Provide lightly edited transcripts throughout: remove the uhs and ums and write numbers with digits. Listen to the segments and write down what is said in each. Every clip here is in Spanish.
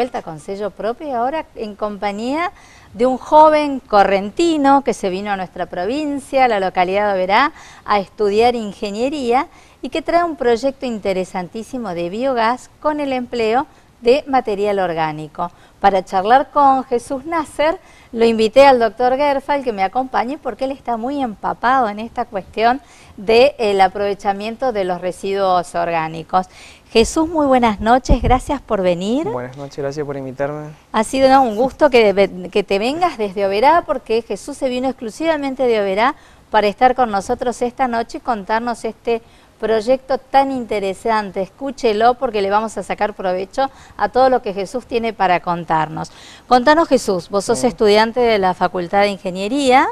vuelta con sello propio y ahora en compañía de un joven correntino que se vino a nuestra provincia, a la localidad de Oberá, a estudiar ingeniería y que trae un proyecto interesantísimo de biogás con el empleo de material orgánico. Para charlar con Jesús Nasser, lo invité al doctor Gerfal que me acompañe porque él está muy empapado en esta cuestión del aprovechamiento de los residuos orgánicos. Jesús, muy buenas noches, gracias por venir. Buenas noches, gracias por invitarme. Ha sido un gusto que te vengas desde Oberá porque Jesús se vino exclusivamente de Oberá para estar con nosotros esta noche y contarnos este proyecto tan interesante. Escúchelo porque le vamos a sacar provecho a todo lo que Jesús tiene para contarnos. Contanos, Jesús, vos sos estudiante de la Facultad de Ingeniería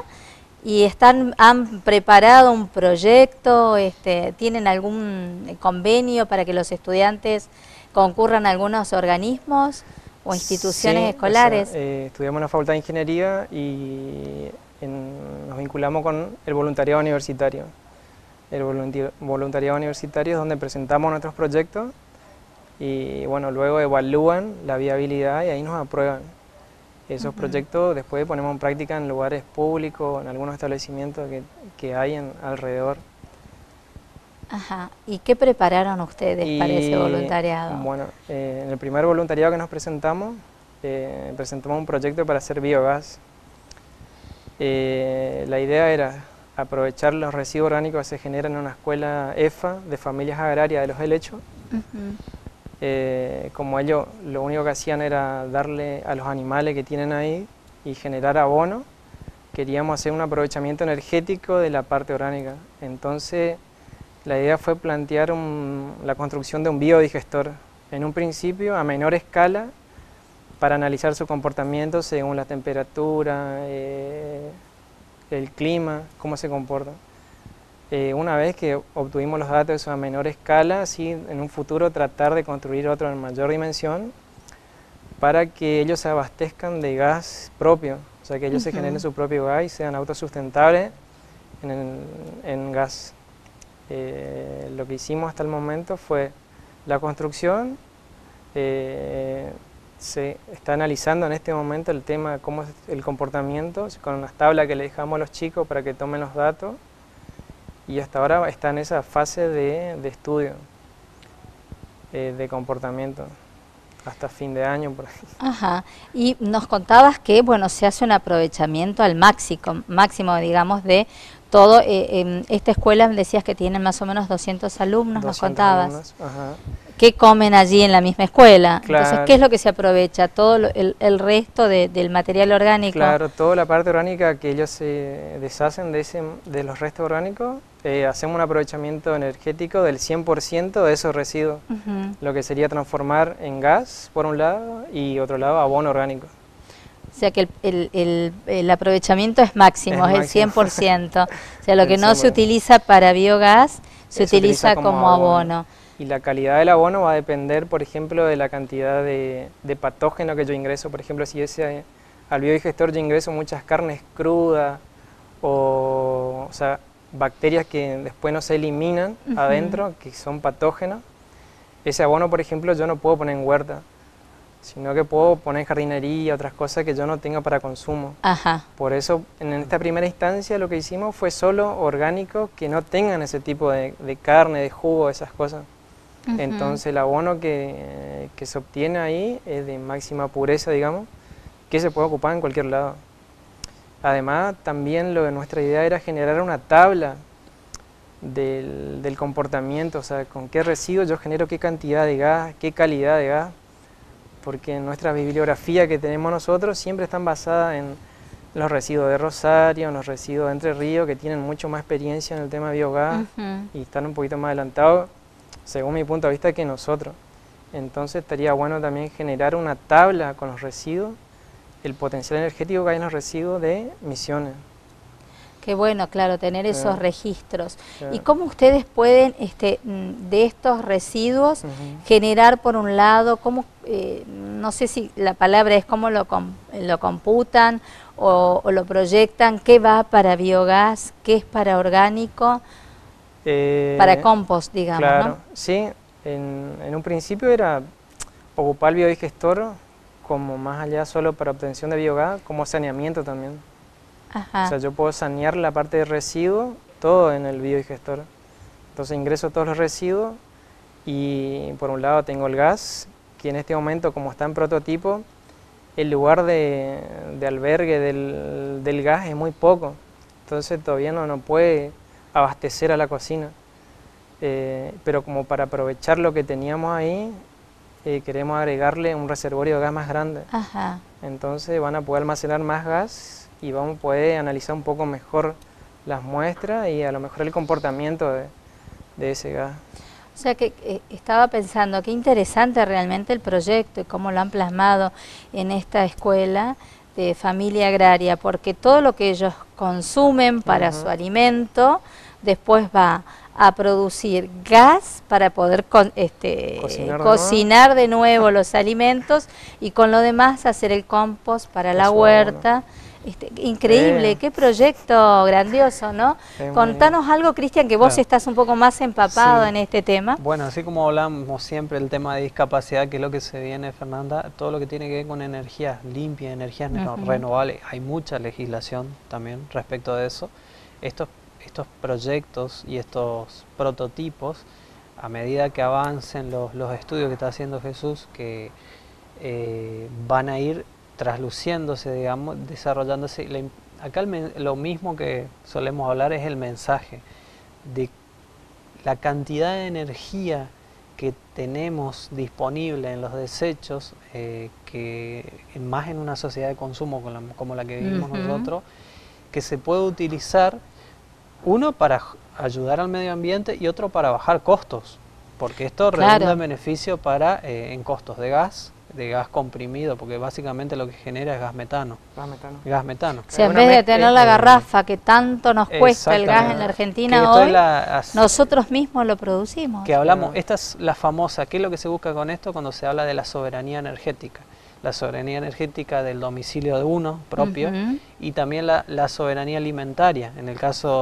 y han preparado un proyecto, ¿tienen algún convenio para que los estudiantes concurran a algunos organismos o instituciones escolares? O sea, estudiamos en la Facultad de Ingeniería y nos vinculamos con el voluntariado universitario. El voluntariado universitario es donde presentamos nuestros proyectos y bueno, luego evalúan la viabilidad y ahí nos aprueban. Esos proyectos después ponemos en práctica en lugares públicos, en algunos establecimientos que hay alrededor. Ajá. ¿Y qué prepararon ustedes para ese voluntariado? Bueno, en el primer voluntariado que nos presentamos un proyecto para hacer biogás. La idea era aprovechar los residuos orgánicos que se generan en una escuela EFA de familias agrarias de Los Helechos. Como ellos lo único que hacían era darle a los animales que tienen ahí y generar abono, queríamos hacer un aprovechamiento energético de la parte orgánica. Entonces la idea fue plantear la construcción de un biodigestor, en un principio a menor escala, para analizar su comportamiento según la temperatura, el clima, cómo se comporta. Una vez que obtuvimos los datos de eso a menor escala, sí, en un futuro tratar de construir otro en mayor dimensión para que ellos se abastezcan de gas propio, o sea que ellos se generen su propio gas y sean autosustentables en gas. Lo que hicimos hasta el momento fue la construcción. Se está analizando en este momento el tema de cómo es el comportamiento, con unas tablas que le dejamos a los chicos para que tomen los datos, y hasta ahora está en esa fase de estudio de comportamiento, hasta fin de año por ahí. Ajá, y nos contabas que, bueno, se hace un aprovechamiento al máximo, digamos, de todo. Esta escuela decías que tiene más o menos 200 alumnos, 200 nos contabas. alumnos, ajá. ¿Qué comen allí en la misma escuela? Claro. Entonces, ¿qué es lo que se aprovecha? ¿Todo el resto del material orgánico? Claro, toda la parte orgánica que ellos se deshacen de los restos orgánicos, hacemos un aprovechamiento energético del 100% de esos residuos, lo que sería transformar en gas, por un lado, y otro lado, abono orgánico. O sea que el aprovechamiento es máximo, es el 100%. O sea, lo que no se utiliza para biogás se utiliza como abono. Y la calidad del abono va a depender, por ejemplo, de la cantidad de patógeno que yo ingreso. Por ejemplo, si al biodigestor yo ingreso muchas carnes crudas o sea, bacterias que después no se eliminan adentro, que son patógenos, ese abono, por ejemplo, yo no puedo poner en huerta, sino que puedo poner en jardinería, otras cosas que yo no tenga para consumo. Ajá. Por eso, en esta primera instancia, lo que hicimos fue solo orgánicos que no tengan ese tipo de carne, de jugo, esas cosas. Entonces el abono que se obtiene ahí es de máxima pureza, digamos, que se puede ocupar en cualquier lado. Además, también nuestra idea era generar una tabla del comportamiento, o sea, con qué residuos yo genero qué cantidad de gas, qué calidad de gas, porque nuestra bibliografía que tenemos nosotros siempre están basadas en los residuos de Rosario, en los residuos de Entre Ríos, que tienen mucho más experiencia en el tema de biogás y están un poquito más adelantados, según mi punto de vista, que nosotros. Entonces estaría bueno también generar una tabla con los residuos, el potencial energético que hay en los residuos de Misiones. Qué bueno, claro, tener esos registros. ¿Y cómo ustedes pueden, de estos residuos, generar, por un lado, no sé si la palabra es cómo lo computan o lo proyectan, qué va para biogás, qué es para orgánico, para compost, digamos, claro, ¿no? Sí, en un principio era ocupar el biodigestor como más allá solo para obtención de biogás, como saneamiento también. Ajá. O sea, yo puedo sanear la parte de residuos, todo en el biodigestor. Entonces ingreso todos los residuos y por un lado tengo el gas, que en este momento, como está en prototipo, el lugar de albergue del gas es muy poco. Entonces todavía no puede abastecer a la cocina. Pero como para aprovechar lo que teníamos ahí, queremos agregarle un reservorio de gas más grande. Ajá. Entonces van a poder almacenar más gas y vamos a poder analizar un poco mejor las muestras y a lo mejor el comportamiento de ese gas. O sea que estaba pensando, qué interesante realmente el proyecto y cómo lo han plasmado en esta escuela de familia agraria, porque todo lo que ellos consumen para su alimento, después va a producir gas para poder cocinar de nuevo los alimentos y con lo demás hacer el compost para la huerta. Increíble, qué proyecto grandioso, ¿no? Contanos algo, Cristian, que vos estás un poco más empapado en este tema. Bueno, así como hablamos siempre del tema de discapacidad, que es lo que se viene, Fernanda, todo lo que tiene que ver con energías limpias, energías renovables, hay mucha legislación también respecto de eso. Estos proyectos y estos prototipos, a medida que avancen los estudios que está haciendo Jesús, que van a ir trasluciéndose, digamos, desarrollándose. Acá lo mismo que solemos hablar es el mensaje de la cantidad de energía que tenemos disponible en los desechos, que más en una sociedad de consumo como la que vivimos nosotros, que se puede utilizar, uno para ayudar al medio ambiente y otro para bajar costos, porque esto redunda en beneficio para en costos de gas comprimido, porque básicamente lo que genera es gas metano. Gas metano. O sea, en vez de tener la garrafa que tanto nos cuesta el gas en la Argentina hoy, nosotros mismos lo producimos. Que hablamos, esta es la famosa, ¿qué es lo que se busca con esto cuando se habla de la soberanía energética? La soberanía energética del domicilio de uno propio y también la soberanía alimentaria.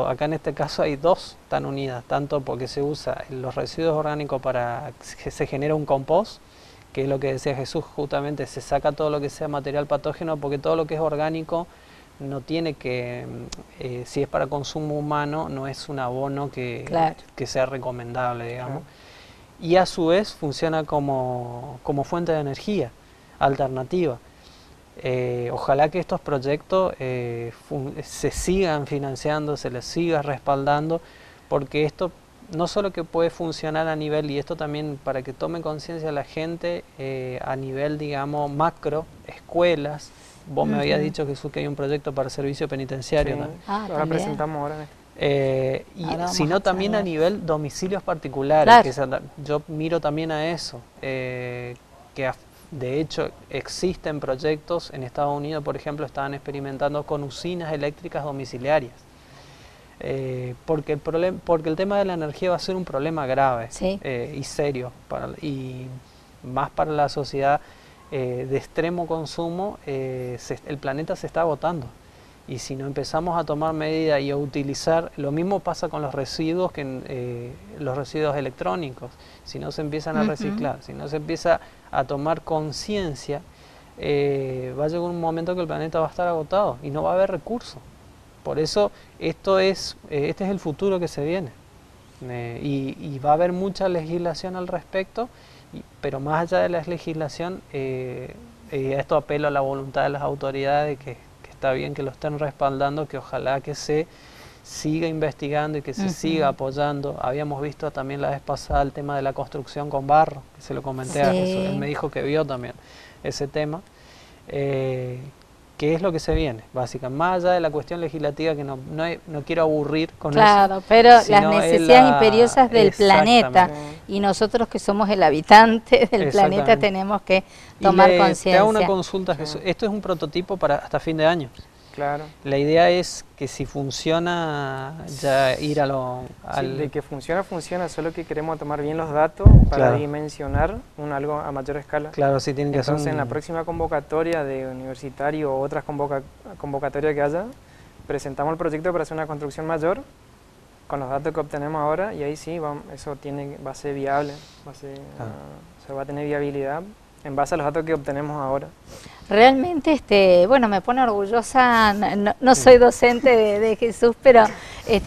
Acá en este caso hay dos tan unidas, tanto porque se usa los residuos orgánicos para que se genera un compost, que es lo que decía Jesús, justamente se saca todo lo que sea material patógeno, porque todo lo que es orgánico no tiene que, si es para consumo humano, no es un abono que sea recomendable, digamos. Y a su vez funciona como fuente de energía alternativa. Ojalá que estos proyectos se sigan financiando, se les siga respaldando, porque esto no solo que puede funcionar a nivel, y esto también para que tome conciencia la gente, a nivel, digamos, macro, escuelas. Vos me habías dicho, Jesús, que hay un proyecto para servicio penitenciario. Sí. Ahora presentamos ahora. Sino también a nivel domicilios particulares, que yo miro también a eso, que de hecho existen proyectos en Estados Unidos, por ejemplo, estaban experimentando con usinas eléctricas domiciliarias. Porque el tema de la energía va a ser un problema grave y serio, y más para la sociedad de extremo consumo. El planeta se está agotando, y si no empezamos a tomar medidas y a utilizar, lo mismo pasa con los residuos, los residuos electrónicos, si no se empiezan a reciclar, si no se empieza a tomar conciencia, va a llegar un momento que el planeta va a estar agotado y no va a haber recursos. Por eso este es el futuro que se viene, y va a haber mucha legislación al respecto, pero más allá de la legislación, esto apelo a la voluntad de las autoridades, que está bien que lo estén respaldando, que ojalá que se siga investigando y que se siga apoyando. Habíamos visto también la vez pasada el tema de la construcción con barro, que se lo comenté a Jesús, él me dijo que vio también ese tema. ¿Qué es lo que se viene? Básicamente, más allá de la cuestión legislativa, que no quiero aburrir con eso. Claro, pero las necesidades imperiosas del planeta, y nosotros que somos el habitante del planeta tenemos que tomar conciencia. Te hago una consulta, Jesús. Esto es un prototipo para hasta fin de año. Claro. La idea es que si funciona, ya ir a lo... de que funciona, solo que queremos tomar bien los datos para dimensionar algo a mayor escala. Claro, sí, tienen que hacer. Entonces, en la próxima convocatoria de universitario o otras convocatorias que haya, presentamos el proyecto para hacer una construcción mayor con los datos que obtenemos ahora, y ahí sí, eso va a ser viable, va a tener viabilidad en base a los datos que obtenemos ahora. Realmente, bueno, me pone orgullosa, no soy docente de Jesús, pero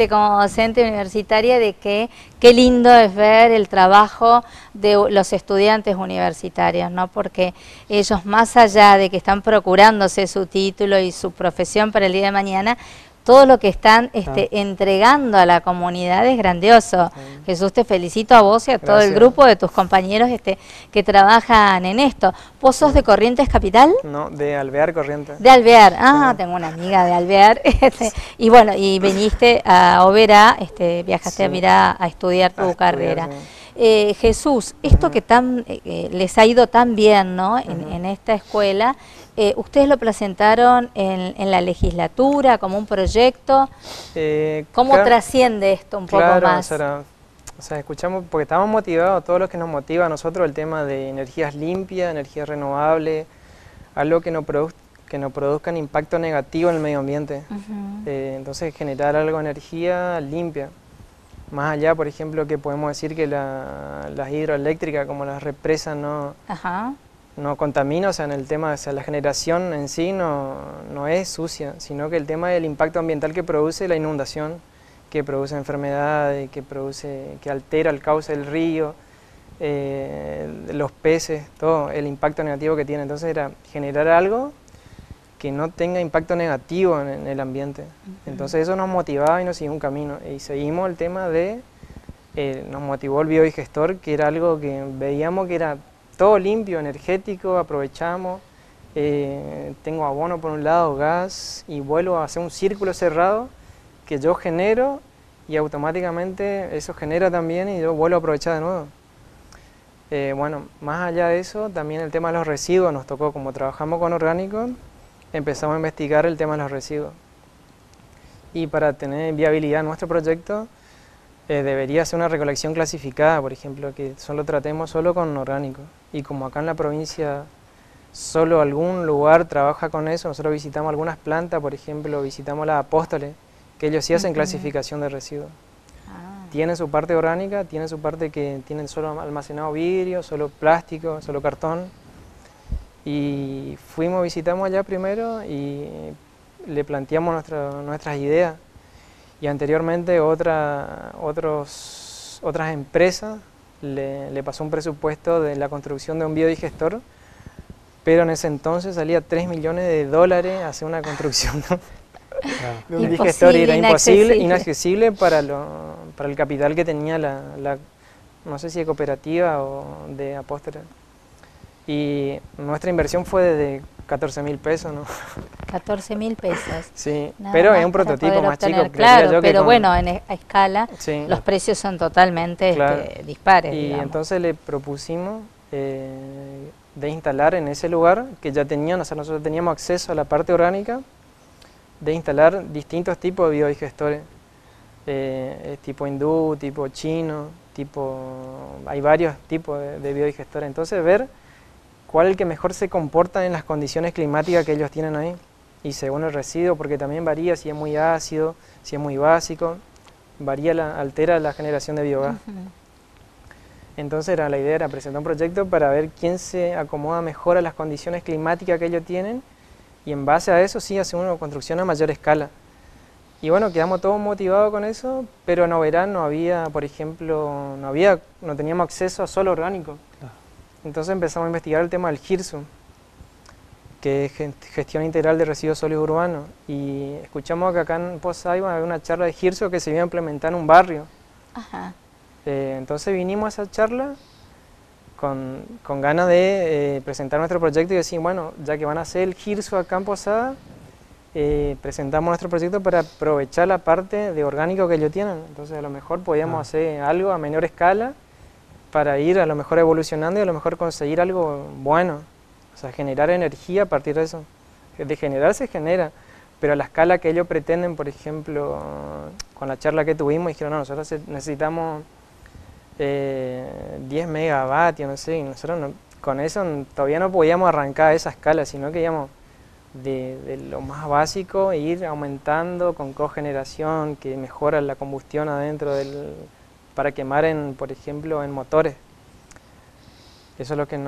como docente universitaria de que qué lindo es ver el trabajo de los estudiantes universitarios, ¿no? Porque ellos, más allá de que están procurándose su título y su profesión para el día de mañana, todo lo que están entregando a la comunidad es grandioso. Jesús, te felicito a vos y a todo el grupo de tus compañeros que trabajan en esto. ¿Vos sos de Corrientes Capital? No, de Alvear, Corrientes. De Alvear, tengo una amiga de Alvear. Y bueno, y viniste a Oberá, viajaste a Oberá a estudiar tu carrera. Jesús, esto que les ha ido tan bien, ¿no? En esta escuela, ¿ustedes lo presentaron en la legislatura como un proyecto? ¿Cómo trasciende esto un poco más? O sea, escuchamos, porque estamos motivados, todo lo que nos motiva a nosotros, el tema de energías limpias, energías renovables, algo que no produzcan impacto negativo en el medio ambiente. Entonces, generar algo de energía limpia. Más allá, por ejemplo, que podemos decir que las hidroeléctricas, como las represas, no contamina, o sea, en el tema, o sea, la generación en sí no es sucia, sino que el tema del impacto ambiental que produce la inundación, que produce enfermedades, que altera el cauce del río, los peces, todo el impacto negativo que tiene. Entonces era generar algo que no tenga impacto negativo en el ambiente. Entonces eso nos motivaba y nos siguió un camino. Y seguimos el tema nos motivó el biodigestor, que era algo que veíamos que era todo limpio, energético, aprovechamos. Tengo abono por un lado, gas, y vuelvo a hacer un círculo cerrado que yo genero y automáticamente eso genera también y yo vuelvo a aprovechar de nuevo. Bueno, más allá de eso, también el tema de los residuos nos tocó, como trabajamos con orgánicos, empezamos a investigar el tema de los residuos. Y para tener viabilidad en nuestro proyecto, debería ser una recolección clasificada, por ejemplo, que solo tratemos solo con orgánicos. Y como acá en la provincia solo algún lugar trabaja con eso, nosotros visitamos algunas plantas, por ejemplo, visitamos las Apóstoles, que ellos sí hacen clasificación de residuos. Tienen su parte orgánica, tienen su parte que tienen solo almacenado vidrio, solo plástico, solo cartón. Y visitamos allá primero y le planteamos nuestras ideas. Y anteriormente otras empresas le pasó un presupuesto de la construcción de un biodigestor, pero en ese entonces salía $3 millones hacer una construcción de un digestor, y era inaccesible para el capital que tenía no sé si de cooperativa o de Apóstoles. Y nuestra inversión fue de 14.000 pesos, ¿no? 14.000 pesos. Sí, pero es un prototipo más chico. Claro, pero bueno, a escala los precios son totalmente dispares. Y digamos. entonces le propusimos de instalar en ese lugar, que ya tenían, o sea, nosotros teníamos acceso a la parte orgánica, de instalar distintos tipos de biodigestores, tipo hindú, tipo chino, hay varios tipos de biodigestores. Entonces ver cuál es el que mejor se comporta en las condiciones climáticas que ellos tienen ahí, y según el residuo, porque también varía si es muy ácido, si es muy básico, altera la generación de biogás. Entonces la idea era presentar un proyecto para ver quién se acomoda mejor a las condiciones climáticas que ellos tienen, y en base a eso sí hacer una construcción a mayor escala. Y bueno, quedamos todos motivados con eso, pero en Oberá no había, por ejemplo, no teníamos acceso a suelo orgánico. Entonces empezamos a investigar el tema del GIRSU, que es Gestión Integral de Residuos Sólidos Urbanos, y escuchamos que acá en Posada había una charla de GIRSU que se iba a implementar en un barrio. Entonces vinimos a esa charla con ganas de presentar nuestro proyecto y decir, bueno, ya que van a hacer el GIRSU acá en Posada, presentamos nuestro proyecto para aprovechar la parte de orgánico que ellos tienen. Entonces a lo mejor podíamos hacer algo a menor escala para ir a lo mejor evolucionando y a lo mejor conseguir algo bueno. O sea, generar energía a partir de eso. De generar se genera, pero a la escala que ellos pretenden, por ejemplo, con la charla que tuvimos, dijeron, no, nosotros necesitamos 10 megavatios, no sé, y nosotros con eso todavía no podíamos arrancar a esa escala, sino que íbamos de lo más básico e ir aumentando con cogeneración, que mejora la combustión adentro para quemar, por ejemplo, en motores. Eso es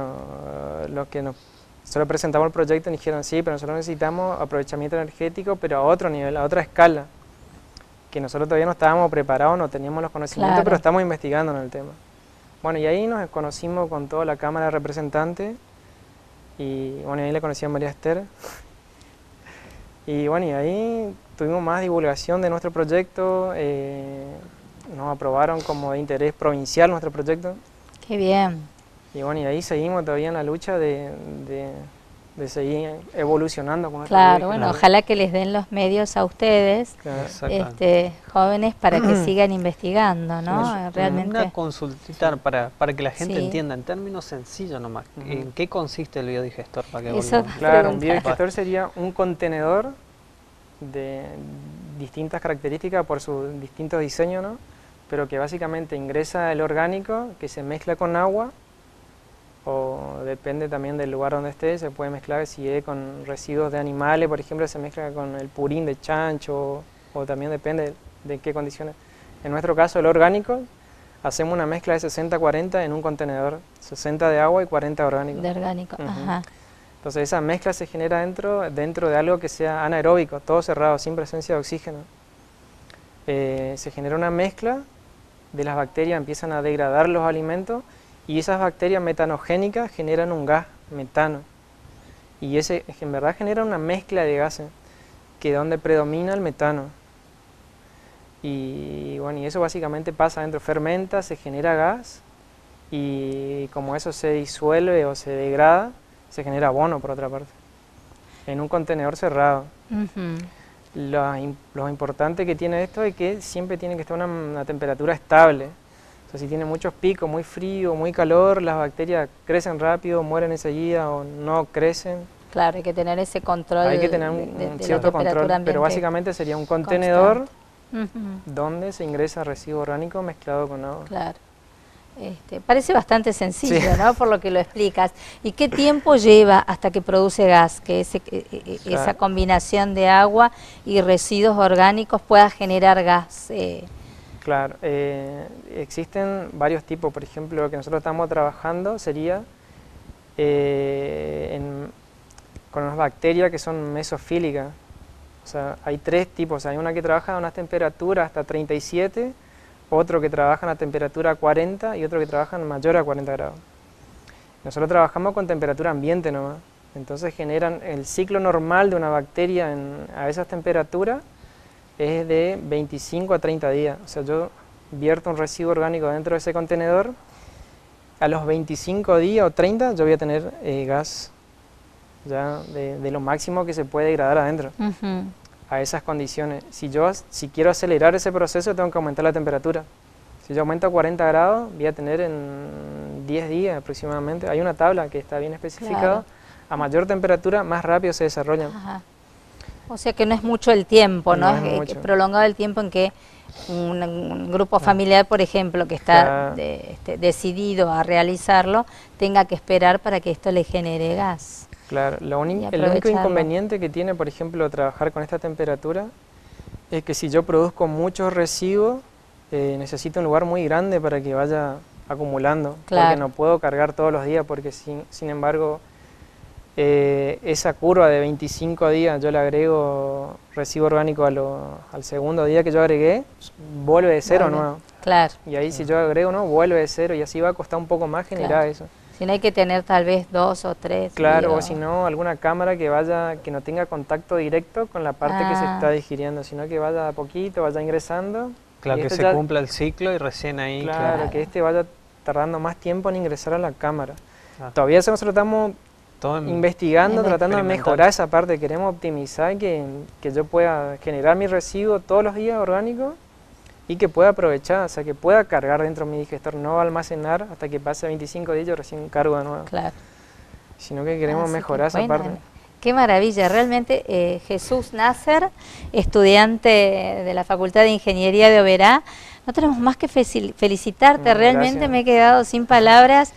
nosotros presentamos el proyecto y dijeron, sí, pero nosotros necesitamos aprovechamiento energético, pero a otro nivel, a otra escala, que nosotros todavía no estábamos preparados, no teníamos los conocimientos, pero estamos investigando en el tema. Bueno, y ahí nos conocimos con toda la Cámara de Representantes, y bueno, ahí le conocí a María Esther. Y bueno, y ahí tuvimos más divulgación de nuestro proyecto, nos aprobaron como de interés provincial nuestro proyecto. ¡Qué bien! Y bueno, y ahí seguimos todavía en la lucha de seguir evolucionando con nuestro Claro, bueno, ojalá que les den los medios a ustedes, jóvenes, para que sigan investigando, ¿no? Realmente. Una consultita para que la gente entienda, en términos sencillos nomás, ¿en qué consiste el biodigestor? Para que claro, un biodigestor sería un contenedor de distintas características por su distinto diseño, ¿no? Pero que básicamente ingresa el orgánico, que se mezcla con agua, o depende también del lugar donde esté, se puede mezclar si es con residuos de animales, por ejemplo, se mezcla con el purín de chancho, o también depende de qué condiciones. En nuestro caso, el orgánico, hacemos una mezcla de 60-40 en un contenedor, 60 de agua y 40 orgánico. De orgánico, ajá. Entonces esa mezcla se genera dentro de algo que sea anaeróbico, todo cerrado, sin presencia de oxígeno. Se genera una mezcla de las bacterias, empiezan a degradar los alimentos, y esas bacterias metanogénicas generan un gas, metano. Y ese en verdad genera una mezcla de gases, que es donde predomina el metano. Y bueno, y eso básicamente pasa dentro, fermenta, se genera gas, y como eso se disuelve o se degrada, se genera abono por otra parte, en un contenedor cerrado. Lo importante que tiene esto es que siempre tiene que estar una temperatura estable. O sea, si tiene muchos picos, muy frío, muy calor, las bacterias crecen rápido, mueren enseguida o no crecen. Claro, hay que tener ese control. Hay que tener un cierto control, pero básicamente sería un contenedor donde se ingresa residuo orgánico mezclado con agua. Claro. Parece bastante sencillo, ¿no? Por lo que lo explicas. ¿Y qué tiempo lleva hasta que produce gas? Que esa combinación de agua y residuos orgánicos pueda generar gas. Claro, existen varios tipos. Por ejemplo, lo que nosotros estamos trabajando sería con unas bacterias que son mesofílicas. O sea, hay tres tipos. Hay una que trabaja a unas temperaturas hasta 37, otro que trabaja a una temperatura 40 y otro que trabaja en mayor a 40 grados. Nosotros trabajamos con temperatura ambiente nomás. Entonces generan el ciclo normal de una bacteria a esas temperaturas es de 25 a 30 días. O sea, yo vierto un residuo orgánico dentro de ese contenedor, a los 25 días o 30 yo voy a tener gas ya de lo máximo que se puede degradar adentro. A esas condiciones. Si quiero acelerar ese proceso, tengo que aumentar la temperatura. Si yo aumento a 40 grados, voy a tener en 10 días aproximadamente. Hay una tabla que está bien especificada. Claro. A mayor temperatura, más rápido se desarrollan. O sea que no es mucho el tiempo, ¿no? Es prolongado el tiempo en que un grupo familiar, por ejemplo, que está decidido a realizarlo, tenga que esperar para que esto le genere gas. Claro, el único inconveniente que tiene, por ejemplo, trabajar con esta temperatura es que si yo produzco muchos residuos, necesito un lugar muy grande para que vaya acumulando, porque no puedo cargar todos los días, porque sin embargo esa curva de 25 días yo le agrego residuo orgánico al segundo día que yo agregué, vuelve de cero nuevo. Claro. Y ahí si yo agrego vuelve de cero, y así va a costar un poco más generar eso. Si no, hay que tener tal vez 2 o 3. Claro, o si no, alguna cámara que no tenga contacto directo con la parte que se está digiriendo, sino que vaya a poquito, vaya ingresando. Claro, que se cumpla el ciclo y recién ahí. Claro, que vaya tardando más tiempo en ingresar a la cámara. Todavía nosotros estamos investigando, tratando de mejorar esa parte. Queremos optimizar que yo pueda generar mi residuo todos los días orgánico y que pueda aprovechar, o sea, que pueda cargar dentro de mi digestor, no almacenar hasta que pase 25 días y yo recién cargo de nuevo. Claro. Sino que queremos mejorar esa parte. Qué maravilla, realmente Jesús Nasser, estudiante de la Facultad de Ingeniería de Oberá, no tenemos más que felicitarte, realmente gracias. Me he quedado sin palabras,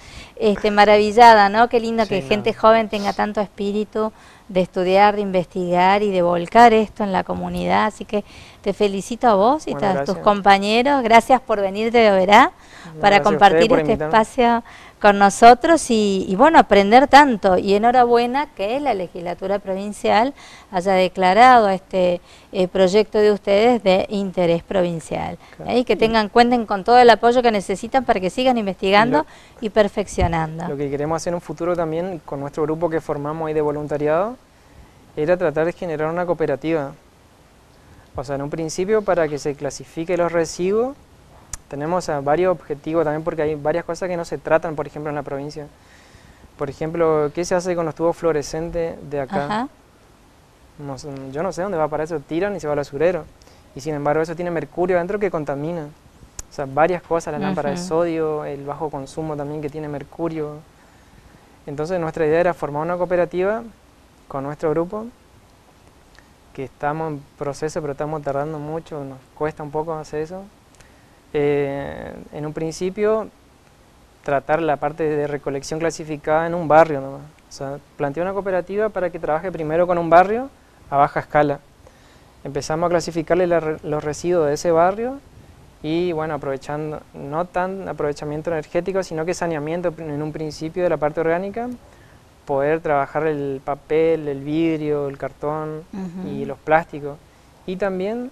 maravillada, ¿no? Qué lindo que gente joven tenga tanto espíritu de estudiar, de investigar y de volcar esto en la comunidad, así que te felicito a vos y a tus compañeros, gracias por venir de Oberá para compartir este espacio con nosotros y bueno, aprender tanto. Y enhorabuena que la legislatura provincial haya declarado este proyecto de ustedes de interés provincial. Claro. Y que cuenten con todo el apoyo que necesitan para que sigan investigando y perfeccionando. Lo que queremos hacer en un futuro también con nuestro grupo que formamos ahí de voluntariado era tratar de generar una cooperativa. O sea, en un principio para que se clasifique los residuos, tenemos varios objetivos también porque hay varias cosas que no se tratan, por ejemplo, en la provincia. Por ejemplo, ¿qué se hace con los tubos fluorescentes de acá? Ajá. No, yo no sé dónde va para eso, tiran y se va al basurero. Y sin embargo eso tiene mercurio adentro que contamina. O sea, varias cosas, la lámpara de sodio, el bajo consumo también que tiene mercurio. Entonces nuestra idea era formar una cooperativa con nuestro grupo, que estamos en proceso, pero estamos tardando mucho, nos cuesta un poco hacer eso. En un principio, tratar la parte de recolección clasificada en un barrio nomás. O sea, planteé una cooperativa para que trabaje primero con un barrio a baja escala. Empezamos a clasificarle los residuos de ese barrio y bueno, aprovechando, no tan aprovechamiento energético, sino que saneamiento en un principio de la parte orgánica, poder trabajar el papel, el vidrio, el cartón y los plásticos. Y también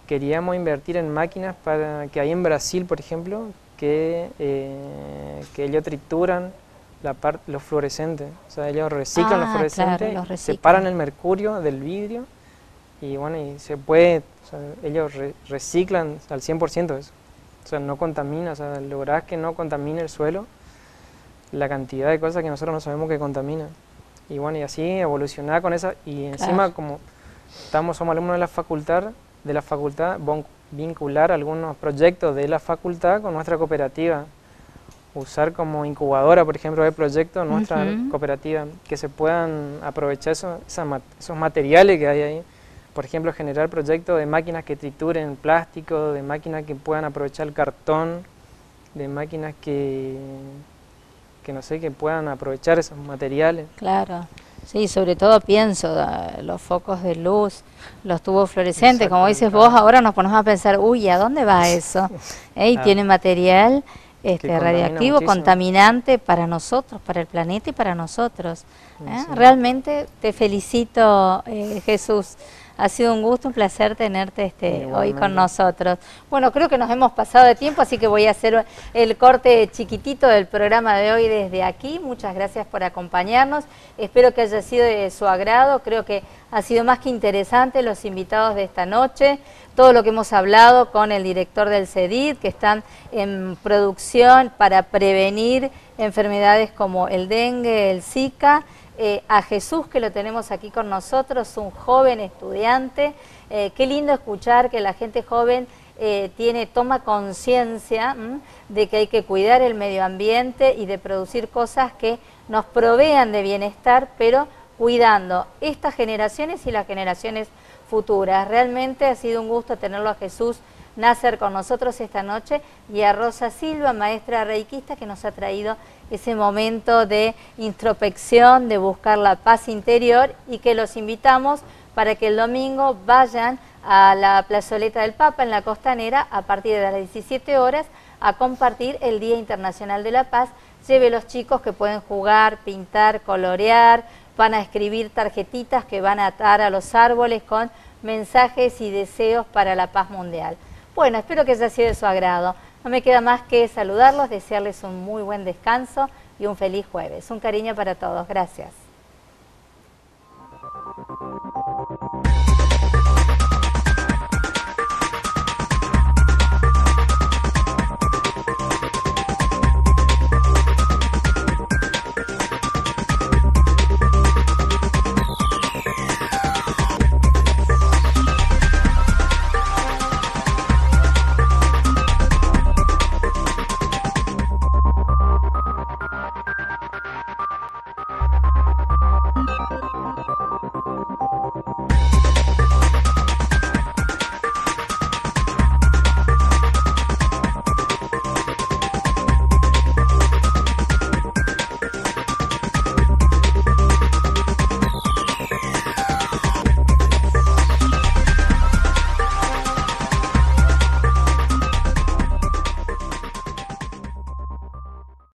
queríamos invertir en máquinas para que hay en Brasil, por ejemplo, que ellos trituran los fluorescentes. O sea, ellos reciclan los fluorescentes, claro, separan el mercurio del vidrio y bueno, y se puede, o sea, ellos reciclan al 100% eso. O sea, no contamina, o sea, lograr que no contamine el suelo la cantidad de cosas que nosotros no sabemos que contamina. Y bueno, y así evolucionar con esa, y encima como somos alumnos de la facultad, vincular algunos proyectos de la facultad con nuestra cooperativa. Usar como incubadora, por ejemplo, de proyectos nuestra cooperativa, que se puedan aprovechar esos materiales que hay ahí. Por ejemplo, generar proyectos de máquinas que trituren plástico, de máquinas que puedan aprovechar el cartón, de máquinas que no sé, que puedan aprovechar esos materiales. Claro. Sí, sobre todo pienso, los focos de luz, los tubos fluorescentes, como dices vos, ahora nos ponemos a pensar, uy, ¿a dónde va eso? Y tiene material radiactivo, contaminante para nosotros, para el planeta y para nosotros. Realmente te felicito, Jesús. Ha sido un gusto, un placer tenerte hoy con nosotros. Bueno, creo que nos hemos pasado de tiempo, así que voy a hacer el corte chiquitito del programa de hoy desde aquí. Muchas gracias por acompañarnos. Espero que haya sido de su agrado. Creo que ha sido más que interesante los invitados de esta noche. Todo lo que hemos hablado con el director del CEDID, que están en producción para prevenir enfermedades como el dengue, el Zika. A Jesús, que lo tenemos aquí con nosotros, un joven estudiante. Qué lindo escuchar que la gente joven toma conciencia de que hay que cuidar el medio ambiente y de producir cosas que nos provean de bienestar, pero cuidando estas generaciones y las generaciones futuras. Realmente ha sido un gusto tenerlo a Jesús Nasser con nosotros esta noche y a Rosa Silva, maestra reikista, que nos ha traído ese momento de introspección, de buscar la paz interior, y que los invitamos para que el domingo vayan a la plazoleta del Papa en la Costanera a partir de las 17 horas a compartir el Día Internacional de la Paz. Lleve los chicos que pueden jugar, pintar, colorear, van a escribir tarjetitas que van a atar a los árboles con mensajes y deseos para la paz mundial. Bueno, espero que haya sido de su agrado. No me queda más que saludarlos, desearles un muy buen descanso y un feliz jueves. Un cariño para todos. Gracias.